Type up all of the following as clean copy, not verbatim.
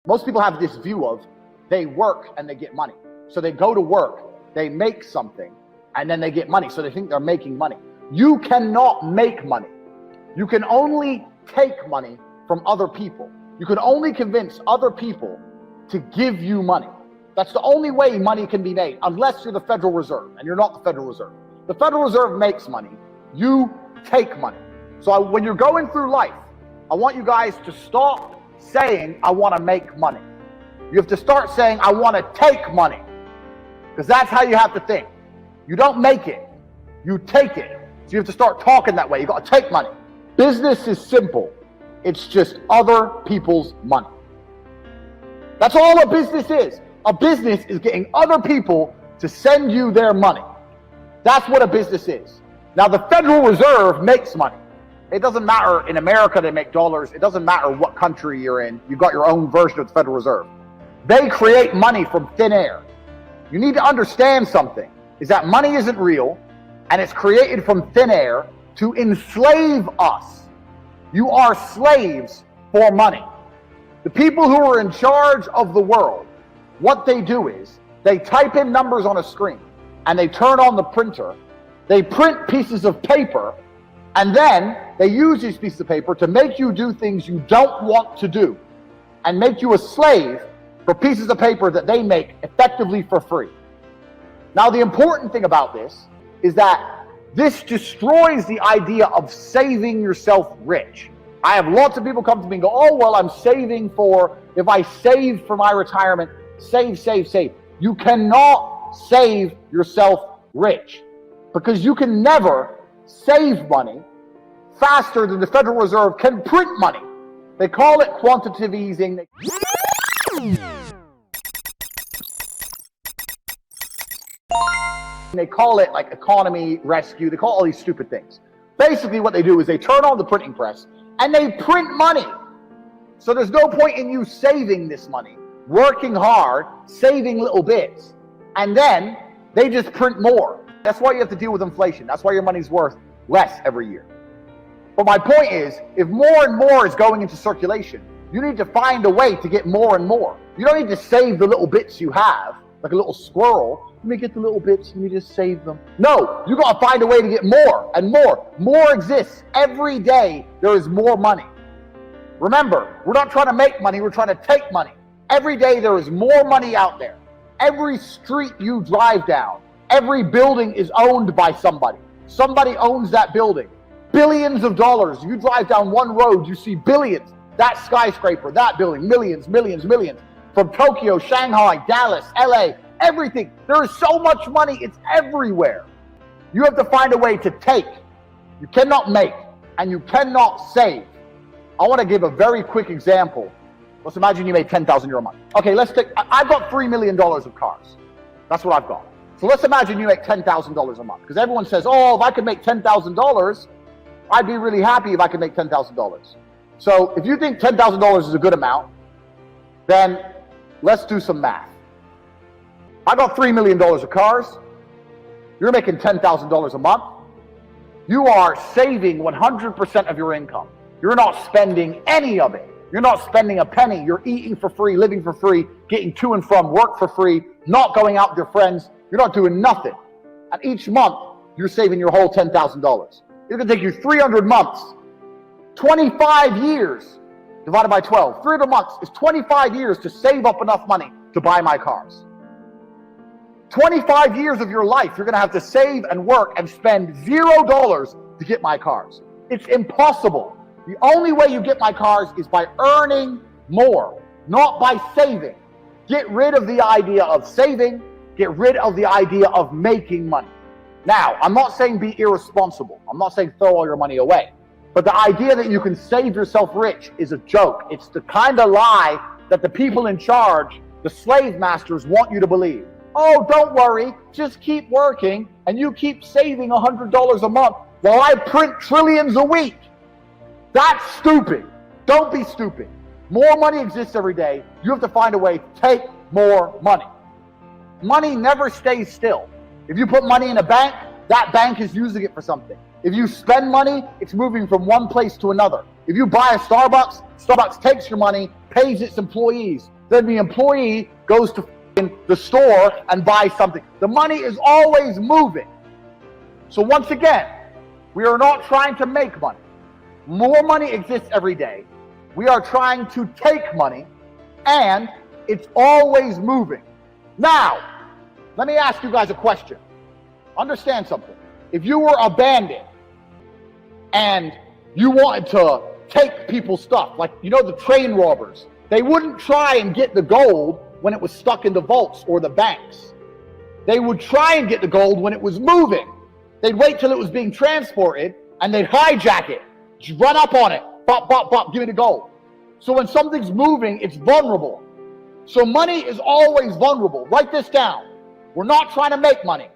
Most people have this view of they work and they get money. So they go to work, they make something, and then they get money. So they think they're making money. You cannot make money. You can only take money from other people. You can only convince other people to give you money. That's the only way money can be made, unless you're the Federal Reserve, and you're not the Federal Reserve. The Federal Reserve makes money. You take money. So when you're going through life, I want you guys to stop saying, I want to make money. You have to start saying, I want to take money. Because that's how you have to think. You don't make it, you take it. So you have to start talking that way. You got to take money. Business is simple. It's just other people's money. That's all a business is. A business is getting other people to send you their money. That's what a business is. Now, the Federal Reserve makes money. It doesn't matter. In America, they make dollars. It doesn't matter what country you're in. You've got your own version of the Federal Reserve. They create money from thin air. You need to understand something, is that money isn't real, and it's created from thin air to enslave us. You are slaves for money. The people who are in charge of the world, what they do is they type in numbers on a screen and they turn on the printer. They print pieces of paper, and then they use these pieces of paper to make you do things you don't want to do and make you a slave for pieces of paper that they make effectively for free. Now, the important thing about this is that this destroys the idea of saving yourself rich. I have lots of people come to me and go, oh, well, I'm saving for, if I save for my retirement, save. You cannot save yourself rich, because you can never save money faster than the Federal Reserve can print money. They call it quantitative easing. They call it like economy rescue. They call all these stupid things. Basically what they do is they turn on the printing press and they print money. So there's no point in you saving this money, working hard, saving little bits, and then they just print more. That's why you have to deal with inflation. That's why your money's worth less every year. But my point is, if more and more is going into circulation, you need to find a way to get more and more. You don't need to save the little bits you have, like a little squirrel. Let me get the little bits and you just save them. No, you got to find a way to get more and more. More exists. Every day there is more money. Remember, we're not trying to make money, we're trying to take money. Every day there is more money out there. Every street you drive down, every building is owned by somebody. Somebody owns that building. Billions of dollars. You drive down one road, you see billions. That skyscraper, that building, millions. From Tokyo, Shanghai, Dallas, LA, everything. There is so much money, it's everywhere. You have to find a way to take. You cannot make, and you cannot save. I want to give a very quick example. Let's imagine you made €10,000 a month. Okay, I've got $3 million of cars. That's what I've got. So let's imagine you make $10,000 a month. Because everyone says, oh, if I could make $10,000, I'd be really happy if I could make $10,000. So if you think $10,000 is a good amount, then let's do some math. I got $3 million of cars. You're making $10,000 a month. You are saving 100% of your income. You're not spending any of it. You're not spending a penny. You're eating for free, living for free, getting to and from work for free, not going out with your friends. You're not doing nothing. And each month, you're saving your whole $10,000. It's going to take you 300 months, 25 years, divided by 12. 300 months is 25 years to save up enough money to buy my cars. 25 years of your life, you're going to have to save and work and spend $0 to get my cars. It's impossible. The only way you get my cars is by earning more, not by saving. Get rid of the idea of saving. Get rid of the idea of making money. Now, I'm not saying be irresponsible. I'm not saying throw all your money away. But the idea that you can save yourself rich is a joke. It's the kind of lie that the people in charge, the slave masters, want you to believe. Oh, don't worry. Just keep working and you keep saving $100 a month while I print trillions a week. That's stupid. Don't be stupid. More money exists every day. You have to find a way to take more money. Money never stays still. If you put money in a bank, that bank is using it for something. If you spend money, it's moving from one place to another. If you buy a Starbucks, Starbucks takes your money, pays its employees, Then the employee goes to the store and buys something. The money is always moving. So once again, we are not trying to make money. More money exists every day. We are trying to take money, and it's always moving. Now, let me ask you guys a question. Understand something. If you were a bandit and you wanted to take people's stuff, like, you know, the train robbers, they wouldn't try and get the gold when it was stuck in the vaults or the banks. They would try and get the gold when it was moving. They'd wait till it was being transported and they'd hijack it, just run up on it, bop, bop, bop, give me the gold. So when something's moving, it's vulnerable. So money is always vulnerable. Write this down. We're not trying to make money.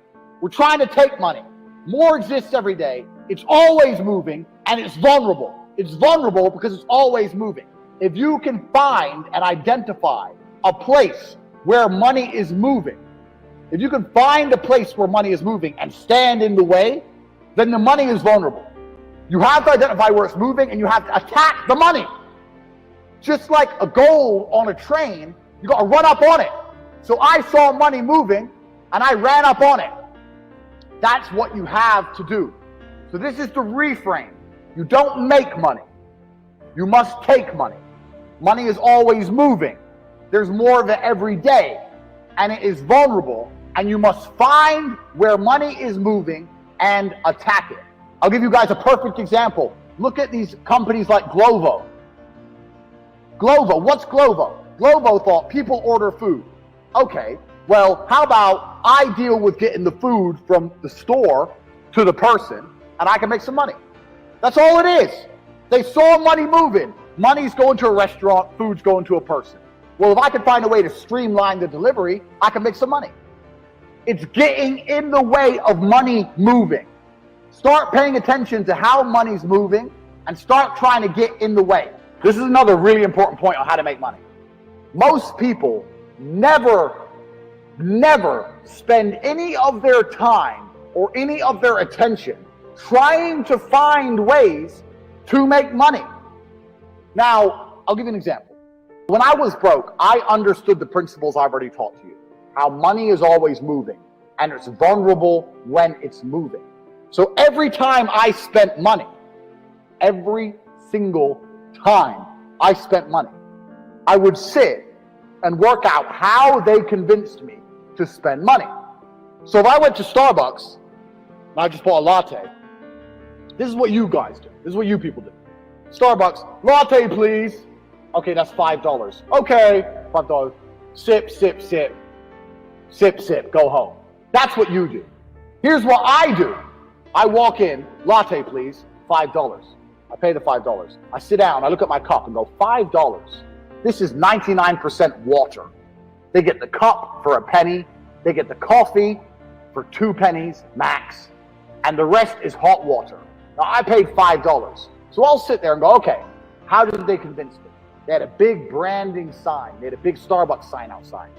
We're trying to take money. More exists every day. It's always moving, and it's vulnerable. It's vulnerable because it's always moving. If you can find and identify a place where money is moving, if you can find a place where money is moving and stand in the way, then the money is vulnerable. You have to identify where it's moving, and you have to attack the money. Just like a goal on a train, you got to run up on it. So I saw money moving, and I ran up on it. That's what you have to do. So this is the reframe. You don't make money. You must take money. Money is always moving. There's more of it every day, and it is vulnerable, and you must find where money is moving and attack it. I'll give you guys a perfect example. Look at these companies like Glovo. Glovo, what's Glovo? Glovo thought people order food. Okay, well, how about I deal with getting the food from the store to the person, and I can make some money. That's all it is. They saw money moving. Money's going to a restaurant, food's going to a person. Well, if I can find a way to streamline the delivery, I can make some money. It's getting in the way of money moving. Start paying attention to how money's moving and start trying to get in the way. This is another really important point on how to make money. Most people never spend any of their time or any of their attention trying to find ways to make money. Now, I'll give you an example. When I was broke, I understood the principles I've already taught to you. How money is always moving, and it's vulnerable when it's moving. So every time I spent money, every single time I spent money, I would sit and work out how they convinced me to spend money. So if I went to Starbucks and I just bought a latte, this is what you guys do. This is what you people do. Starbucks, latte please. Okay, that's $5. Okay, $5. Sip, sip, sip. Sip, sip, go home. That's what you do. Here's what I do. I walk in, latte please, $5. I pay the $5. I sit down, I look at my cup and go, $5. This is 99% water. They get the cup for a penny. They get the coffee for 2 pennies max. And the rest is hot water. Now I paid $5. So I'll sit there and go, okay, how did they convince me? They had a big branding sign. They had a big Starbucks sign outside.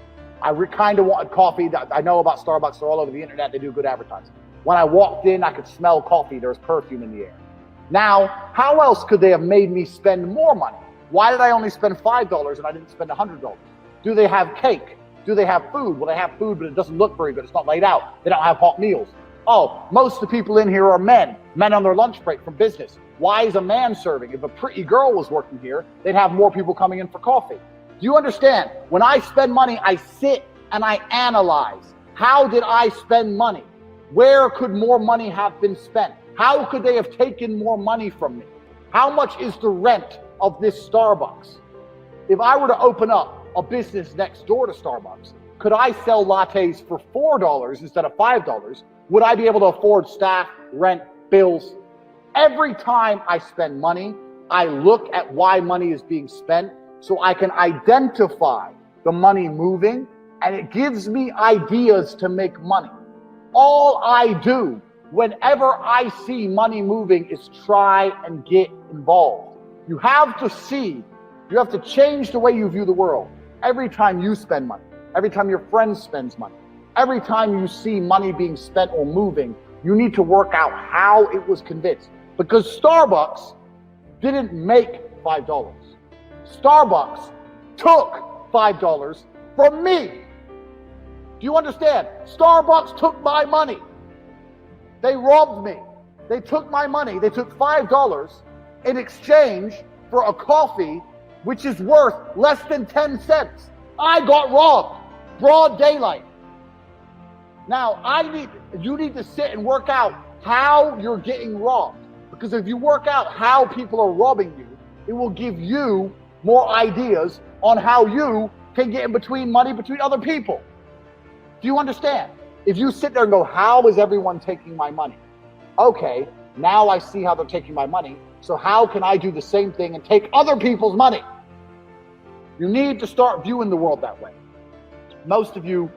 I kind of wanted coffee. I know about Starbucks. They're all over the internet. They do good advertising. When I walked in, I could smell coffee. There was perfume in the air. Now, how else could they have made me spend more money? Why did I only spend $5 and I didn't spend $100? Do they have cake? Do they have food? Well, they have food, but it doesn't look very good. It's not laid out. They don't have hot meals. Oh, most of the people in here are men on their lunch break from business. Why is a man serving? If a pretty girl was working here, they'd have more people coming in for coffee. Do you understand? When I spend money, I sit and I analyze. How did I spend money? Where could more money have been spent? How could they have taken more money from me? How much is the rent of this Starbucks? If I were to open up a business next door to Starbucks, could I sell lattes for $4 instead of $5? Would I be able to afford staff, rent, bills? Every time I spend money, I look at why money is being spent so I can identify the money moving, and it gives me ideas to make money. All I do whenever I see money moving is try and get involved. You have to see, you have to change the way you view the world. Every time you spend money, every time your friend spends money, every time you see money being spent or moving, you need to work out how it was convinced. Because Starbucks didn't make $5. Starbucks took $5 from me. Do you understand? Starbucks took my money. They robbed me. They took my money. They took $5 in exchange for a coffee which is worth less than 10 cents. I got robbed. Broad daylight. Now, you need to sit and work out how you're getting robbed. Because if you work out how people are robbing you, it will give you more ideas on how you can get in between money between other people. Do you understand? If you sit there and go, how is everyone taking my money? Okay, now I see how they're taking my money. So how can I do the same thing and take other people's money? You need to start viewing the world that way. Most of you